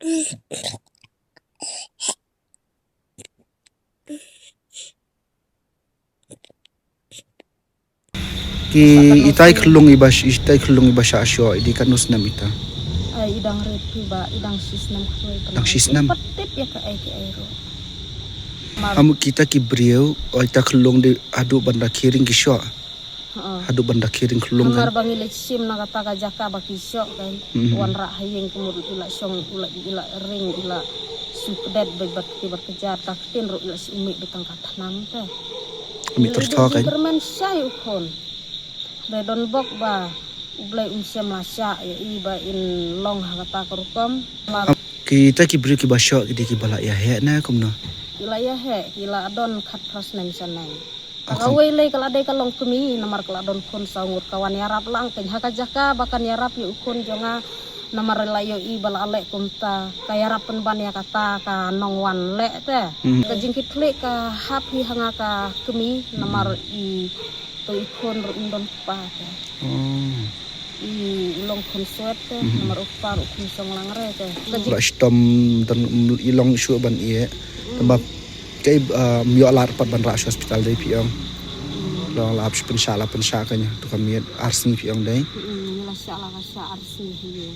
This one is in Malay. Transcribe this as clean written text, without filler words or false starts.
Ki itai kelung ibasya asyo idi kanus namita. Ay idang repi ba idang sisnam kuy Idang sisnam. Patip ya ka ay ki aero. Kamu kita ki beriau ita kelung di adu banda kiring kisyo. Adu banda kiring kelung Hamar kan. bangile sim na kata jaka baki syok kan. Wan ra hayeng kumur ila syong ila ring ila supdet bebat kejar taktin ro ila umi betang katanam teh. Kami tertawa kan. Germen syai ukon. Bedon bok ba ublay umsya masya ya iba in long kata kerukom. Kita ki beriau ki basyo ki bala ya he na kumno. Kila ya he kila adon katras nem sanai. Kawai lay kala day kalong kumi namar kala adon kon saungut kawan yarap lang ken hakajaka bakan yarap yu ukon jonga namar layo i bala alek kumta kayarapen ban ya kata ka nongwan le teh. Ka jingkit le ka hapi hanga ka kumi namar i to ikon ro indon pa teh. I ilong kon suet teh namar upar ukun song langre teh. Ba stom dan ilong syu ban ie. Tambah kay myo alar pat ban ra hospital dai piong. Lo la apsh pensala pensakanya to kami arsing piong dai. Lasya arsi hiyo.